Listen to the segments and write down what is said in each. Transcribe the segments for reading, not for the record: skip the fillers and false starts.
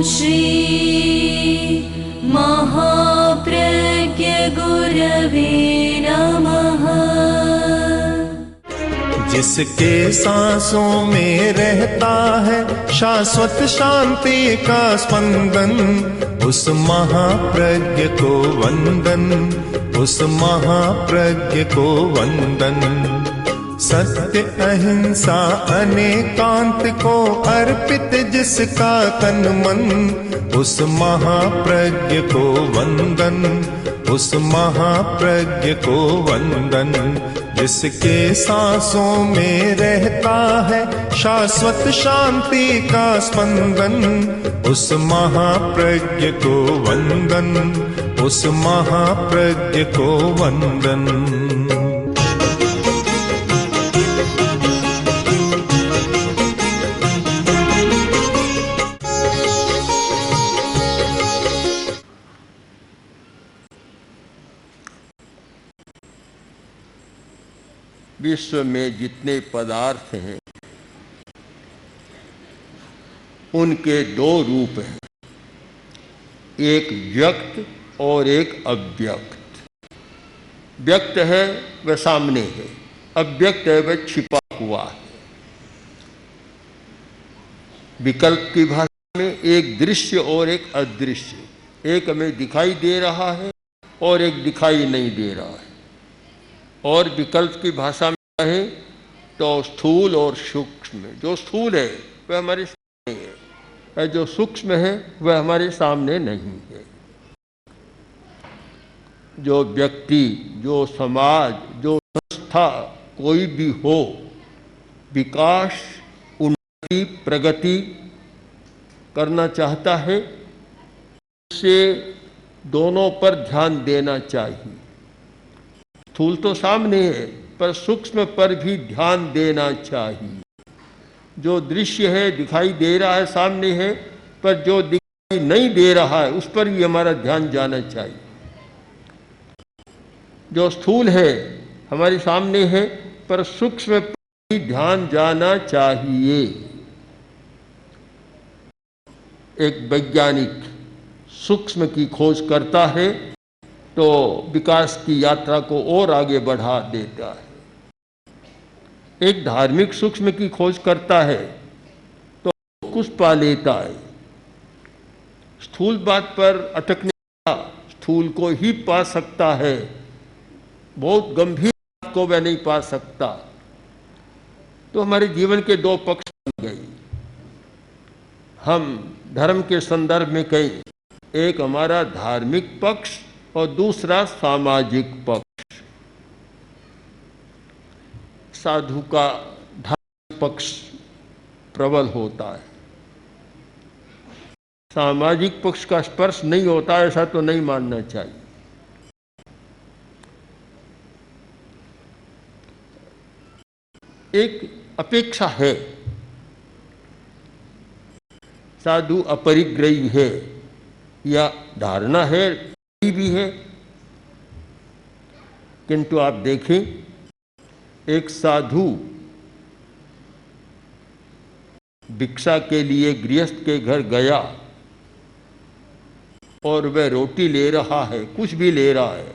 श्री महाप्रज्ञ गुरवे नमः। जिसके सांसों में रहता है शाश्वत शांति का स्पंदन, उस महाप्रज्ञ को वंदन, उस महाप्रज्ञ को वंदन। सत्य अहिंसा अनेकांत को अर्पित जिसका तन मन, उस महाप्रज्ञ को वंदन, उस महाप्रज्ञ को वंदन। जिसके सांसों में रहता है शाश्वत शांति का स्पंदन, उस महाप्रज्ञ को वंदन, उस महाप्रज्ञ को वंदन। विश्व में जितने पदार्थ हैं उनके दो रूप हैं, एक व्यक्त और एक अव्यक्त। व्यक्त है वह सामने है, अव्यक्त है वह छिपा हुआ है। विकल्प की भाषा में एक दृश्य और एक अदृश्य, एक हमें दिखाई दे रहा है और एक दिखाई नहीं दे रहा है। और विकल्प की भाषा में कहें तो स्थूल और सूक्ष्म। जो स्थूल है वह हमारे सामने है और जो सूक्ष्म है वह हमारे सामने नहीं है। जो व्यक्ति, जो समाज, जो संस्था कोई भी हो, विकास, उन्नति, प्रगति करना चाहता है, उसे दोनों पर ध्यान देना चाहिए। स्थूल तो सामने है पर सूक्ष्म पर भी ध्यान देना चाहिए। जो दृश्य है दिखाई दे रहा है, सामने है, पर जो दिखाई नहीं दे रहा है उस पर भी हमारा ध्यान जाना चाहिए। जो स्थूल है हमारे सामने है पर सूक्ष्म पर भी ध्यान जाना चाहिए। एक वैज्ञानिक सूक्ष्म की खोज करता है तो विकास की यात्रा को और आगे बढ़ा देता है। एक धार्मिक सूक्ष्म की खोज करता है तो कुछ पा लेता है। स्थूल बात पर अटकने का स्थूल को ही पा सकता है, बहुत गंभीर बात को वह नहीं पा सकता। तो हमारे जीवन के दो पक्ष बन गए। हम धर्म के संदर्भ में कहें, एक हमारा धार्मिक पक्ष और दूसरा सामाजिक पक्ष। साधु का धार्मिक पक्ष प्रबल होता है, सामाजिक पक्ष का स्पर्श नहीं होता, ऐसा तो नहीं मानना चाहिए। एक अपेक्षा है, साधु अपरिग्रही है, या धारणा है भी है। किंतु आप देखें, एक साधु भिक्षा के लिए गृहस्थ के घर गया और वह रोटी ले रहा है, कुछ भी ले रहा है,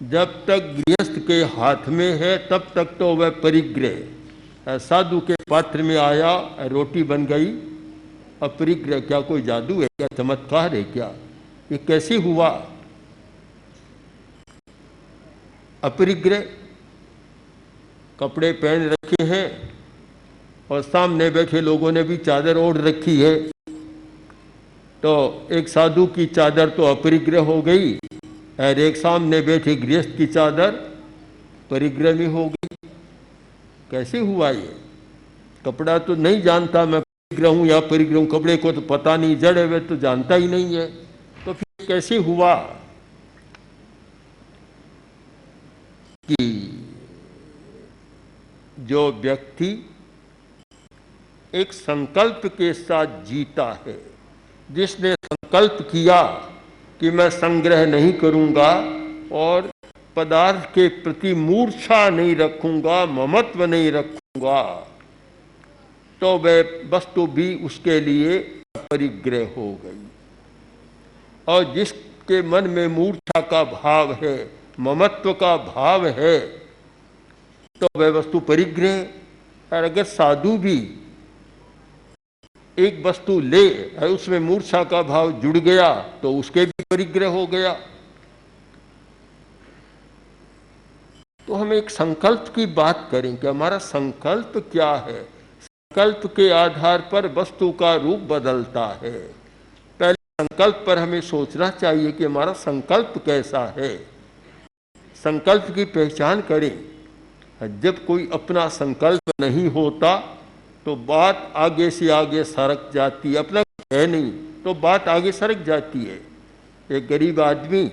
जब तक गृहस्थ के हाथ में है तब तक तो वह परिग्रह। साधु के पात्र में आया, रोटी बन गई, अपरिग्रह। क्या कोई जादू है क्या, चमत्कार है क्या, ये कैसे हुआ? अपरिग्रह। कपड़े पहन रखे हैं और सामने बैठे लोगों ने भी चादर ओढ़ रखी है, तो एक साधु की चादर तो अपरिग्रह हो गई और एक सामने बैठे गृहस्थ की चादर परिग्रह में हो गई। कैसे हुआ ये? कपड़ा तो नहीं जानता मैं परिग्रह हूँ या परिग्रह हूँ, कपड़े को तो पता नहीं, जड़ है वह तो जानता ही नहीं है, तो फिर कैसे हुआ कि जो व्यक्ति एक संकल्प के साथ जीता है, जिसने संकल्प किया कि मैं संग्रह नहीं करूंगा और पदार्थ के प्रति मूर्छा नहीं रखूंगा, ममत्व नहीं रखूंगा, तो वह वस्तु भी उसके लिए परिग्रह हो गई। और जिसके मन में मूर्छा का भाव है, ममत्व का भाव है, तो वह वस्तु परिग्रह। और अगर साधु भी एक वस्तु ले और उसमें मूर्छा का भाव जुड़ गया तो उसके भी परिग्रह हो गया। तो हम एक संकल्प की बात करें कि हमारा संकल्प क्या है। संकल्प के आधार पर वस्तु का रूप बदलता है। पहले संकल्प पर हमें सोचना चाहिए कि हमारा संकल्प कैसा है। संकल्प की पहचान करें। जब कोई अपना संकल्प नहीं होता तो बात आगे से आगे सरक जाती है। अपना है नहीं तो बात आगे सरक जाती है। एक गरीब आदमी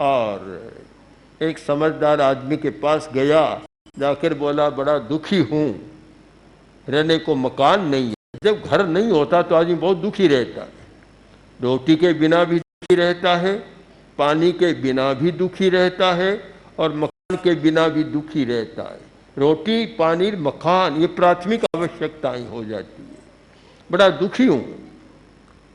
और एक समझदार आदमी के पास गया, जाकर बोला बड़ा दुखी हूँ, रहने को मकान नहीं है। जब घर नहीं होता तो आदमी बहुत दुखी रहता है। रोटी के बिना भी दुखी रहता है, पानी के बिना भी दुखी रहता है और मकान के बिना भी दुखी रहता है। रोटी, पानी, मकान ये प्राथमिक आवश्यकताएं हो जाती है। बड़ा दुखी हूँ।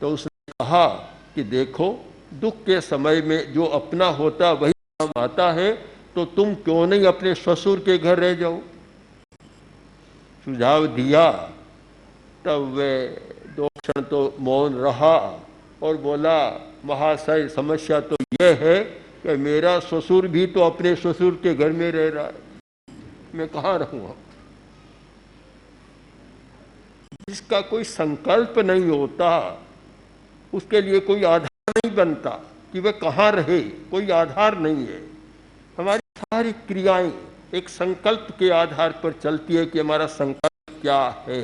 तो उसने कहा कि देखो, दुख के समय में जो अपना होता वही काम आता है, तो तुम क्यों नहीं अपने ससुर के घर रह जाओ। सुझाव दिया। तब वे 2 क्षण तो मौन रहा और बोला, महाशय समस्या तो यह है कि मेरा ससुर भी तो अपने ससुर के घर में रह रहा है, मैं कहाँ रहूँगा। जिसका कोई संकल्प नहीं होता उसके लिए कोई आधार नहीं बनता कि वह कहाँ रहे, कोई आधार नहीं है। हमारी सारी क्रियाएं एक संकल्प के आधार पर चलती है कि हमारा संकल्प क्या है।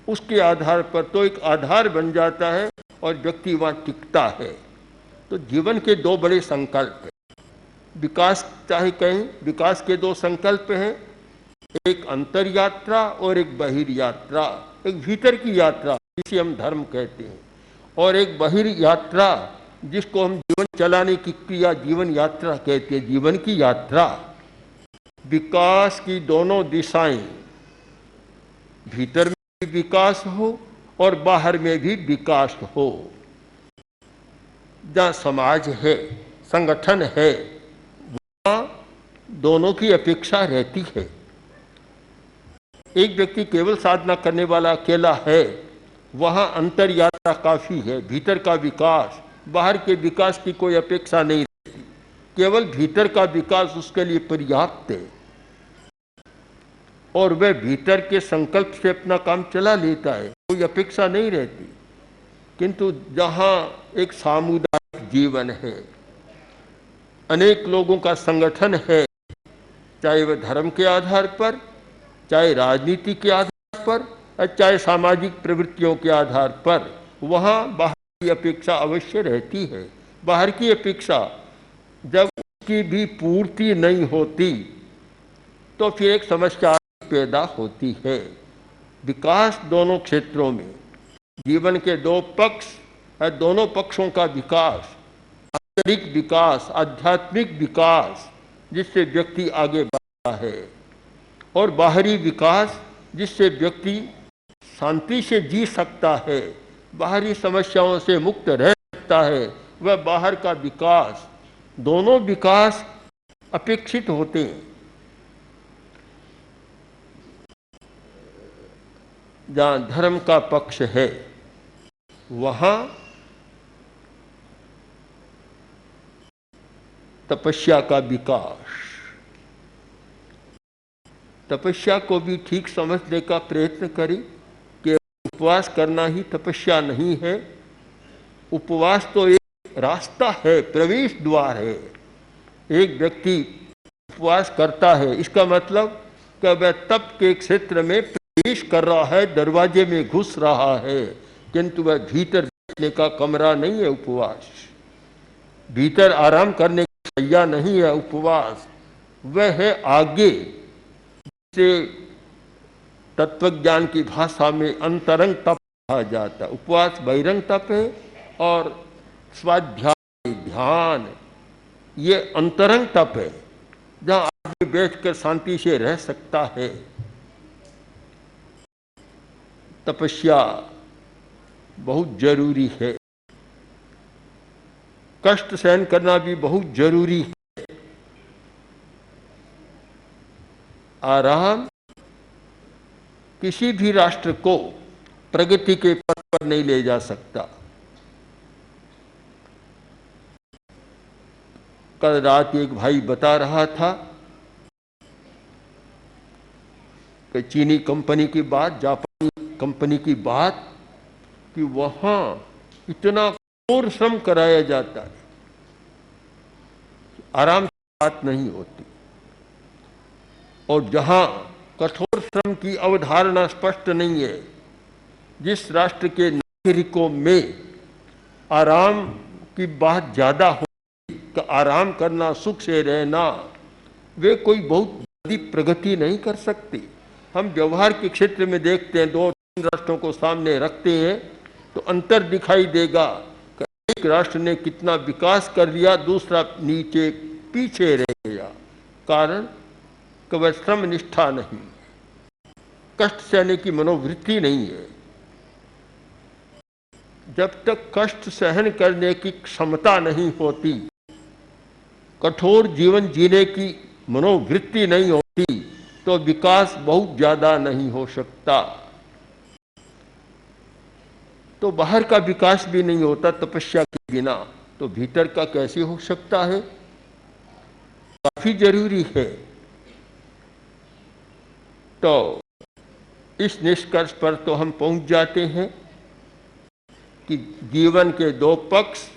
उसके आधार पर तो एक आधार बन जाता है और व्यक्ति वहाँ टिकता है। तो जीवन के 2 बड़े संकल्प हैं। विकास चाहे कहें, विकास के 2 संकल्प हैं, एक अंतर यात्रा और एक बहिर यात्रा। एक भीतर की यात्रा जिसे हम धर्म कहते हैं, और एक बहिर यात्रा जिसको हम जीवन चलाने की क्रिया जीवन यात्रा कहते हैं। जीवन की यात्रा, विकास की दोनों दिशाएं, भीतर में भी विकास हो और बाहर में भी विकास हो। जहाँ समाज है, संगठन है, वहाँ दोनों की अपेक्षा रहती है। एक व्यक्ति केवल साधना करने वाला अकेला है, वहाँ अंतर यात्रा काफी है। भीतर का विकास, बाहर के विकास की कोई अपेक्षा नहीं रहती। केवल भीतर का विकास उसके लिए पर्याप्त है और वह भीतर के संकल्प से अपना काम चला लेता है, कोई अपेक्षा नहीं रहती। किंतु जहाँ एक सामुदायिक जीवन है, अनेक लोगों का संगठन है, चाहे वह धर्म के आधार पर, चाहे राजनीति के आधार पर, और चाहे सामाजिक प्रवृत्तियों के आधार पर, वहाँ बाहर की अपेक्षा अवश्य रहती है। बाहर की अपेक्षा जब उसकी भी पूर्ति नहीं होती तो फिर एक समस्या पैदा होती है। विकास दोनों क्षेत्रों में, जीवन के 2 पक्ष और दोनों पक्षों का विकास, आंतरिक विकास, आध्यात्मिक विकास जिससे व्यक्ति आगे बढ़ता है, और बाहरी विकास जिससे व्यक्ति शांति से जी सकता है, बाहरी समस्याओं से मुक्त रह सकता है, वह बाहर का विकास। दोनों विकास अपेक्षित होते हैं। जहाँ धर्म का पक्ष है वहाँ तपस्या का विकास। तपस्या को भी ठीक समझने का प्रयत्न करें कि उपवास करना ही तपस्या नहीं है। उपवास तो एक रास्ता है, प्रवेश द्वार है। एक व्यक्ति उपवास करता है, इसका मतलब कि वह तप के क्षेत्र में प्रवेश कर रहा है, दरवाजे में घुस रहा है, किंतु वह भीतर बैठने का कमरा नहीं है। उपवास भीतर आराम करने की शैया नहीं है। उपवास वह है आगे से तत्वज्ञान की भाषा में अंतरंग तप कहा जाता है। उपवास बहिरंग तप है और स्वाध्याय ध्यान ये अंतरंग तप है, जहाँ आदमी बैठकर शांति से रह सकता है। तपस्या बहुत जरूरी है, कष्ट सहन करना भी बहुत जरूरी है। आराम किसी भी राष्ट्र को प्रगति के पथ पर नहीं ले जा सकता। कल रात एक भाई बता रहा था कि चीनी कंपनी की बात, जापानी कंपनी की बात, कि वहां इतना कठोर श्रम कराया जाता है, आराम की बात नहीं होती। और जहां कठोर श्रम की अवधारणा स्पष्ट नहीं है, जिस राष्ट्र के नागरिकों में आराम की बात ज्यादा हो, आराम करना, सुख से रहना, वे कोई बहुत बड़ी प्रगति नहीं कर सकते। हम व्यवहार के क्षेत्र में देखते हैं, 2-3 राष्ट्रों को सामने रखते हैं तो अंतर दिखाई देगा कि एक राष्ट्र ने कितना विकास कर लिया, दूसरा नीचे पीछे रह गया। कारण कि वह श्रम निष्ठा नहीं, कष्ट सहने की मनोवृत्ति नहीं है। जब तक कष्ट सहन करने की क्षमता नहीं होती, कठोर जीवन जीने की मनोवृत्ति नहीं होती, तो विकास बहुत ज्यादा नहीं हो सकता। तो बाहर का विकास भी नहीं होता तपस्या के बिना, तो भीतर का कैसे हो सकता है? काफी जरूरी है। तो इस निष्कर्ष पर तो हम पहुंच जाते हैं कि जीवन के 2 पक्ष,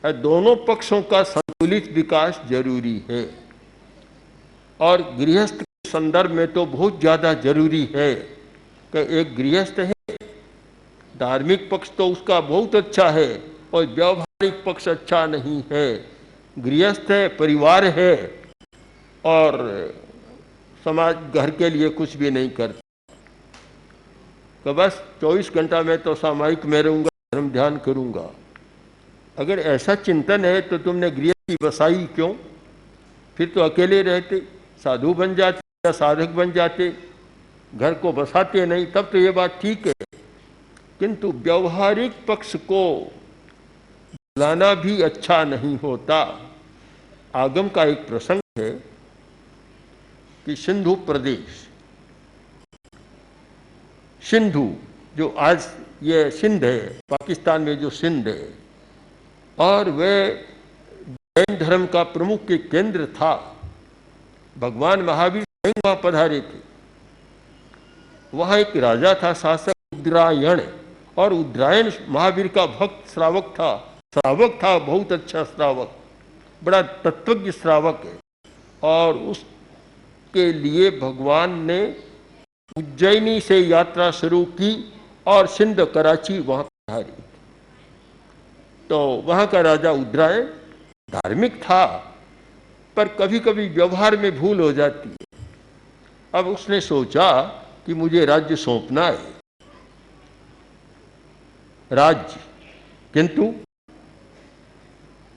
दोनों पक्षों का संतुलित विकास जरूरी है। और गृहस्थ के संदर्भ में तो बहुत ज्यादा जरूरी है कि एक गृहस्थ है, धार्मिक पक्ष तो उसका बहुत अच्छा है और व्यावहारिक पक्ष अच्छा नहीं है। गृहस्थ है, परिवार है और समाज घर के लिए कुछ भी नहीं करता, तो बस 24 घंटा मैं तो सामायिक में रहूंगा, धर्म ध्यान करूंगा। अगर ऐसा चिंतन है तो तुमने गृहस्थी बसाई क्यों? फिर तो अकेले रहते, साधु बन जाते या साधक बन जाते, घर को बसाते नहीं, तब तो ये बात ठीक है। किंतु व्यवहारिक पक्ष को बुलाना भी अच्छा नहीं होता। आगम का एक प्रसंग है कि सिंधु प्रदेश, सिंधु जो आज ये सिंध है, पाकिस्तान में जो सिंध है, और वह जैन धर्म का प्रमुख के केंद्र था। भगवान महावीर स्वयं वहां पधारे थे। वहां एक राजा था, शासक उद्रायण, और उद्रायण महावीर का भक्त श्रावक था, बहुत अच्छा श्रावक, बड़ा तत्वज्ञ श्रावक है। और उसके लिए भगवान ने उज्जैनी से यात्रा शुरू की और सिंध कराची वहां पधारी। तो वहां का राजा उद्रायण धार्मिक था, पर कभी कभी व्यवहार में भूल हो जाती है। अब उसने सोचा कि मुझे राज्य सौंपना है, राज्य, किंतु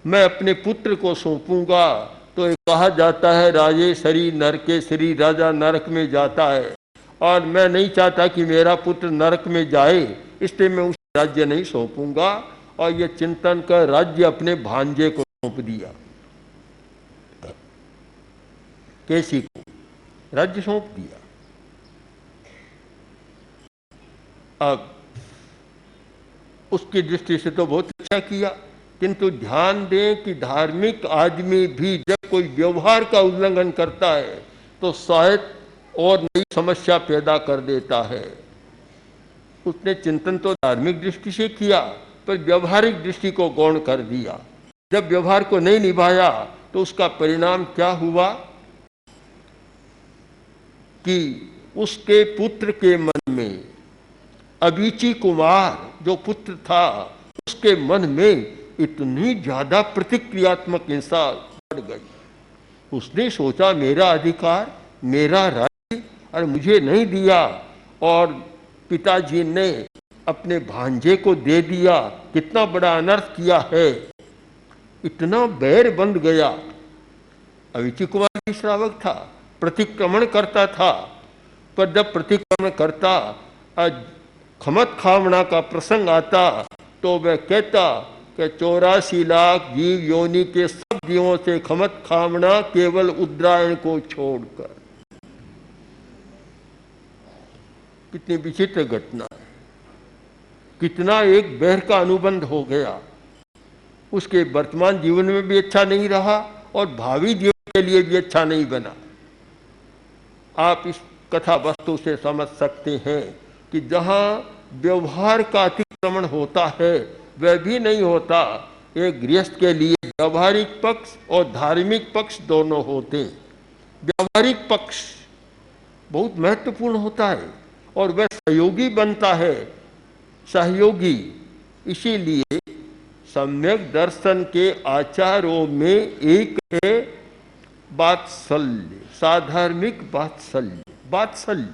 मैं अपने पुत्र को सौंपूंगा तो ये कहा जाता है राजेसरी नरकेसरी, राजा नरक में जाता है, और मैं नहीं चाहता कि मेरा पुत्र नरक में जाए, इसलिए मैं उस राज्य नहीं सौंपूंगा। और ये चिंतन कर राज्य अपने भांजे को सौंप दिया, केसी को राज्य सौंप दिया। अब उसकी दृष्टि से तो बहुत अच्छा किया, किंतु ध्यान दें कि धार्मिक आदमी भी जब कोई व्यवहार का उल्लंघन करता है तो शायद और नई समस्या पैदा कर देता है। उसने चिंतन तो धार्मिक दृष्टि से किया, पर व्यवहारिक दृष्टि को गौण कर दिया। जब व्यवहार को नहीं निभाया तो उसका परिणाम क्या हुआ कि उसके पुत्र के मन में, अबीची कुमार जो पुत्र था, उसके मन में इतनी ज्यादा प्रतिक्रियात्मक हिंसा बढ़ गई। उसने सोचा मेरा अधिकार, मेरा राज्य, और मुझे नहीं दिया, और पिताजी ने अपने भांजे को दे दिया, कितना बड़ा अनर्थ किया है। इतना बैर बंध गया। अबीची कुमार भी श्रावक था, प्रतिक्रमण करता था, पर जब प्रतिक्रमण करता खमत खावना का प्रसंग आता तो वह कहता कि 84 लाख जीव योनि के सब जीवों से खमत खावना केवल उद्रायण को छोड़कर। कितनी विचित्र घटना है, कितना एक बहर का अनुबंध हो गया। उसके वर्तमान जीवन में भी अच्छा नहीं रहा और भावी जीवन के लिए भी अच्छा नहीं बना। आप इस कथा वस्तु से समझ सकते हैं कि जहां व्यवहार का अतिक्रमण होता है वह भी नहीं होता। एक गृहस्थ के लिए व्यवहारिक पक्ष और धार्मिक पक्ष दोनों होते हैं। व्यवहारिक पक्ष बहुत महत्वपूर्ण होता है और वह सहयोगी बनता है, सहयोगी। इसीलिए सम्यक दर्शन के आचारों में एक है वात्सल्य, साधार्मिक वात्सल्य। वात्सल्य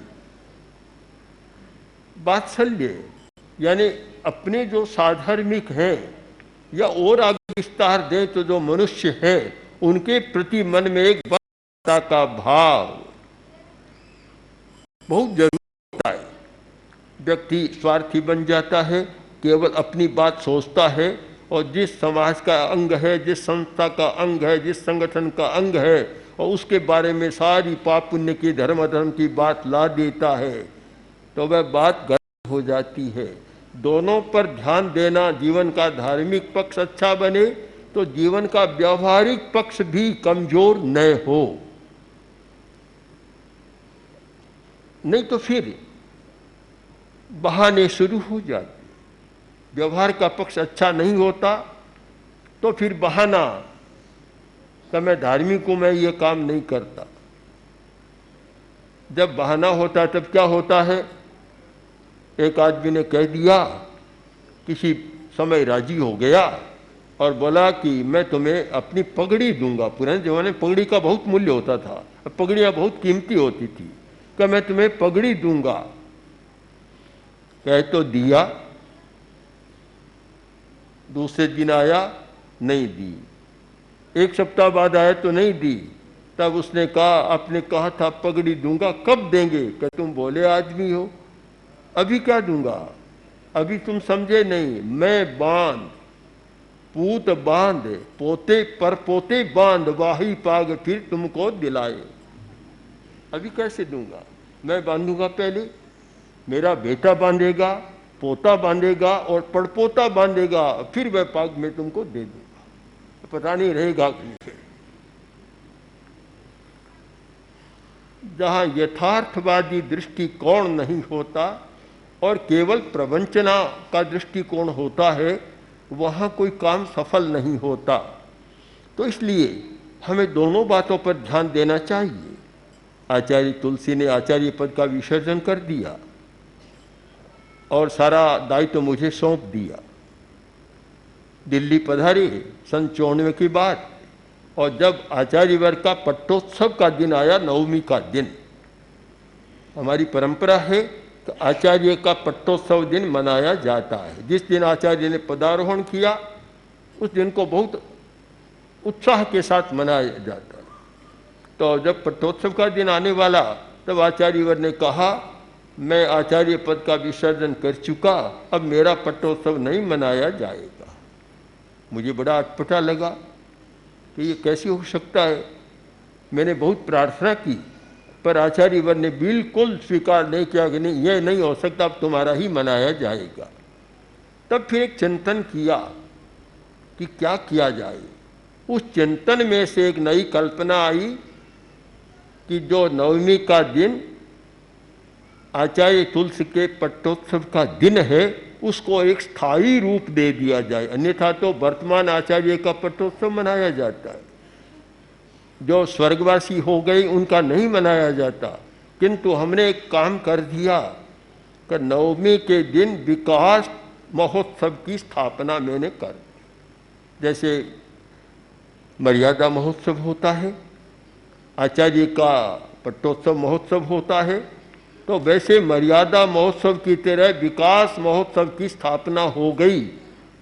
वात्सल्य यानी अपने जो साधर्मिक हैं या और आगे विस्तार दें तो जो मनुष्य हैं उनके प्रति मन में एक वात्सल्यता का भाव बहुत जरूरी होता है। व्यक्ति स्वार्थी बन जाता है, केवल अपनी बात सोचता है और जिस समाज का अंग है, जिस संस्था का अंग है, जिस संगठन का अंग है और उसके बारे में सारी पाप पुण्य की धर्म अधर्म की बात ला देता है तो वह बात गलत हो जाती है। दोनों पर ध्यान देना, जीवन का धार्मिक पक्ष अच्छा बने तो जीवन का व्यवहारिक पक्ष भी कमजोर न हो। नहीं तो फिर बहाने शुरू हो जाते। व्यवहार का पक्ष अच्छा नहीं होता तो फिर बहाना कि मैं धार्मिक हूं, मैं ये काम नहीं करता। जब बहाना होता तब क्या होता है? एक आदमी ने कह दिया, किसी समय राजी हो गया और बोला कि मैं तुम्हें अपनी पगड़ी दूंगा। पुराने जमाने में पगड़ी का बहुत मूल्य होता था, पगड़ियाँ बहुत कीमती होती थी। कि मैं तुम्हें पगड़ी दूंगा। कह तो दिया, दूसरे दिन आया, नहीं दी। एक सप्ताह बाद आया तो नहीं दी। तब उसने कहा, आपने कहा था पगड़ी दूंगा, कब देंगे? कि तुम बोले आदमी हो, अभी क्या दूंगा? अभी तुम समझे नहीं। मैं बांध पूत बांध पोते पर पोते बांध वाही पाग फिर तुमको दिलाए। अभी कैसे दूंगा? मैं बांधूंगा पहले, मेरा बेटा बांधेगा, पोता बांधेगा और पड़पोता बांधेगा, फिर वह पाग में तुमको दे दूंगा। पता नहीं रहेगा। जहां यथार्थवादी दृष्टिकोण नहीं होता और केवल प्रवंचना का दृष्टिकोण होता है, वहां कोई काम सफल नहीं होता। तो इसलिए हमें दोनों बातों पर ध्यान देना चाहिए। आचार्य तुलसी ने आचार्य पद का विसर्जन कर दिया और सारा दायित्व तो मुझे सौंप दिया। दिल्ली पधारे सन 94 की बात, और जब आचार्य वर्ग का पट्टोत्सव का दिन आया, नवमी का दिन, हमारी परंपरा है कि आचार्य का पट्टोत्सव दिन मनाया जाता है। जिस दिन आचार्य ने पदारोहण किया उस दिन को बहुत उत्साह के साथ मनाया जाता है। तो जब पट्टोत्सव का दिन आने वाला तब आचार्यवर ने कहा, मैं आचार्य पद का विसर्जन कर चुका, अब मेरा पट्टोत्सव नहीं मनाया जाएगा। मुझे बड़ा अटपटा लगा कि ये कैसे हो सकता है। मैंने बहुत प्रार्थना की पर आचार्यवर ने बिल्कुल स्वीकार नहीं किया कि नहीं, ये नहीं हो सकता, अब तुम्हारा ही मनाया जाएगा। तब फिर एक चिंतन किया कि क्या किया जाए। उस चिंतन में से एक नई कल्पना आई कि जो नवमी का दिन आचार्य तुलसी के पट्टोत्सव का दिन है उसको एक स्थायी रूप दे दिया जाए। अन्यथा तो वर्तमान आचार्य का पट्टोत्सव मनाया जाता है, जो स्वर्गवासी हो गई उनका नहीं मनाया जाता। किंतु हमने एक काम कर दिया कि नवमी के दिन विकास महोत्सव की स्थापना मैंने कर दी। जैसे मर्यादा महोत्सव होता है, आचार्य का पट्टोत्सव महोत्सव होता है, तो वैसे मर्यादा महोत्सव की तरह विकास महोत्सव की स्थापना हो गई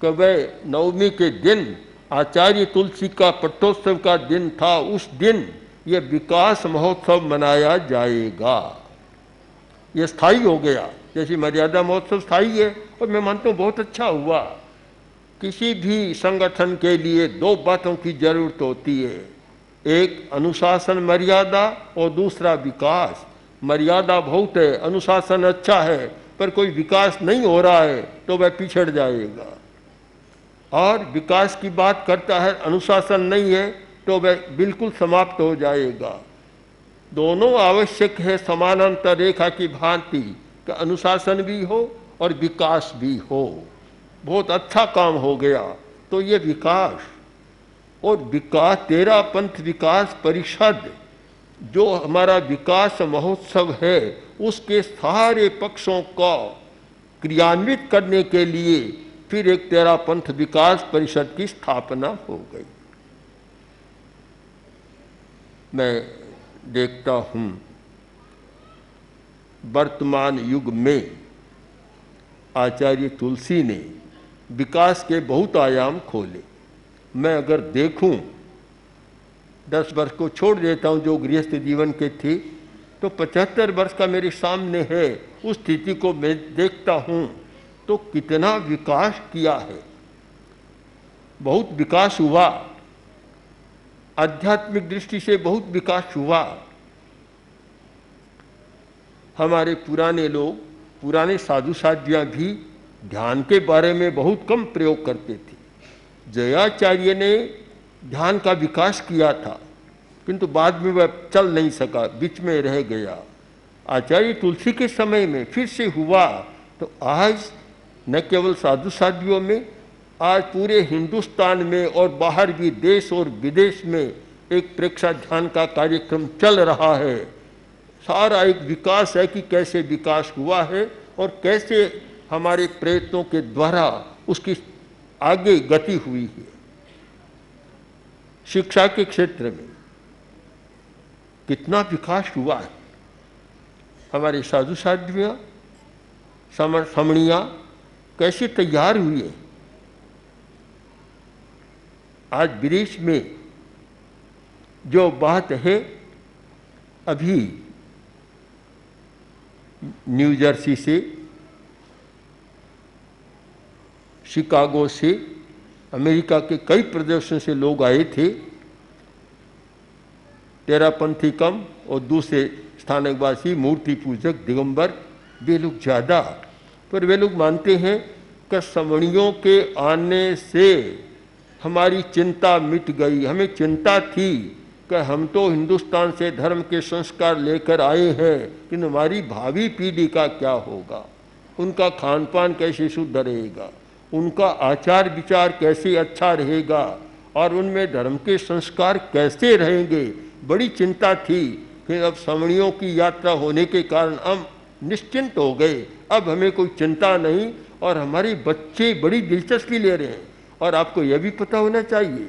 कि वह नवमी के दिन आचार्य तुलसी का पट्टोत्सव का दिन था, उस दिन ये विकास महोत्सव मनाया जाएगा। ये स्थायी हो गया। जैसे मर्यादा महोत्सव स्थायी है और मैं मानता हूँ बहुत अच्छा हुआ। किसी भी संगठन के लिए दो बातों की जरूरत होती है, एक अनुशासन मर्यादा और दूसरा विकास। मर्यादा बहुत है, अनुशासन अच्छा है, पर कोई विकास नहीं हो रहा है तो वह पिछड़ जाएगा। और विकास की बात करता है, अनुशासन नहीं है तो वह बिल्कुल समाप्त हो जाएगा। दोनों आवश्यक है समानांतर रेखा की भांति कि अनुशासन भी हो और विकास भी हो। बहुत अच्छा काम हो गया तो ये विकास और विकास, तेरा पंथ विकास परिषद जो हमारा विकास महोत्सव है, उसके सारे पक्षों को क्रियान्वित करने के लिए फिर एक तेरा पंथ विकास परिषद की स्थापना हो गई। मैं देखता हूँ वर्तमान युग में आचार्य तुलसी ने विकास के बहुत आयाम खोले। मैं अगर देखूं, 10 वर्ष को छोड़ देता हूं जो गृहस्थ जीवन के थे, तो 75 वर्ष का मेरे सामने है। उस स्थिति को मैं देखता हूं तो कितना विकास किया है, बहुत विकास हुआ। आध्यात्मिक दृष्टि से बहुत विकास हुआ। हमारे पुराने लोग, पुराने साधु साध्वियाँ भी ध्यान के बारे में बहुत कम प्रयोग करते थे। जयाचार्य ने ध्यान का विकास किया था, किंतु बाद में वह चल नहीं सका, बीच में रह गया। आचार्य तुलसी के समय में फिर से हुआ, तो आज न केवल साधु साध्वियों में, आज पूरे हिंदुस्तान में और बाहर भी देश और विदेश में एक प्रेक्षा ध्यान का कार्यक्रम चल रहा है। सारा एक विकास है कि कैसे विकास हुआ है और कैसे हमारे प्रयत्नों के द्वारा उसकी आगे गति हुई है। शिक्षा के क्षेत्र में कितना विकास हुआ है। हमारे साधु साध्वियाँ, समणियाँ कैसे तैयार हुई है। आज विदेश में जो बात है, अभी न्यू जर्सी से, शिकागो से, अमेरिका के कई प्रदेशों से लोग आए थे। तेरापंथी कम और दूसरे स्थानकवासी, मूर्ति पूजक, दिगंबर, वे लोग ज़्यादा। पर वे लोग मानते हैं कि समणियों के आने से हमारी चिंता मिट गई। हमें चिंता थी कि हम तो हिंदुस्तान से धर्म के संस्कार लेकर आए हैं, कि हमारी भावी पीढ़ी का क्या होगा, उनका खान पान कैसे शुद्ध रहेगा, उनका आचार विचार कैसे अच्छा रहेगा और उनमें धर्म के संस्कार कैसे रहेंगे। बड़ी चिंता थी। फिर अब समणियों की यात्रा होने के कारण हम निश्चिंत हो गए। अब हमें कोई चिंता नहीं और हमारे बच्चे बड़ी दिलचस्पी ले रहे हैं। और आपको यह भी पता होना चाहिए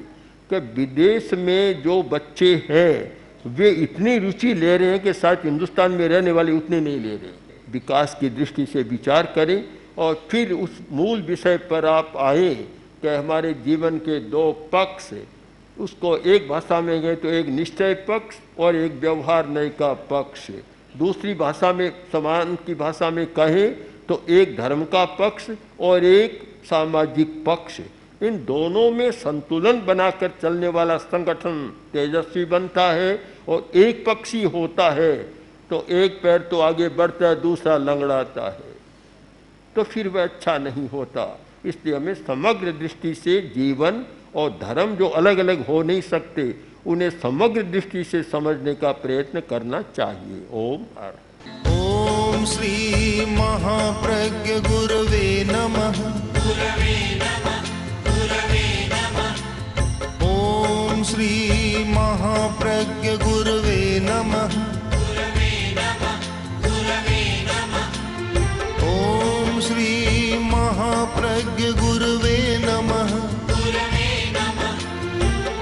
कि विदेश में जो बच्चे हैं वे इतनी रुचि ले रहे हैं कि शायद हिंदुस्तान में रहने वाले उतने नहीं ले रहे। विकास की दृष्टि से विचार करें और फिर उस मूल विषय पर आप आए कि हमारे जीवन के दो पक्ष, उसको एक भाषा में गए तो एक निश्चय पक्ष और एक व्यवहार नय का पक्ष। दूसरी भाषा में, समान की भाषा में कहें तो एक धर्म का पक्ष और एक सामाजिक पक्ष। इन दोनों में संतुलन बनाकर चलने वाला संगठन तेजस्वी बनता है। और एक पक्षी होता है तो एक पैर तो आगे बढ़ता है, दूसरा लंगड़ाता है, तो फिर वह अच्छा नहीं होता। इसलिए हमें समग्र दृष्टि से जीवन और धर्म जो अलग अलग हो नहीं सकते, उन्हें समग्र दृष्टि से समझने का प्रयत्न करना चाहिए। ओम ओम श्री महाप्रज्ञ गुरवे नमः। ओम श्री महाप्रज्ञ गुरवे नमः। ओम श्री महाप्रज्ञ गुरवे नमः।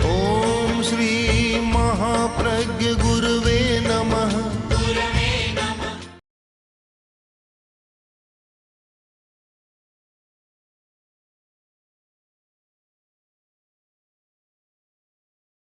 ओम श्री महाप्रज्ञ गुरवे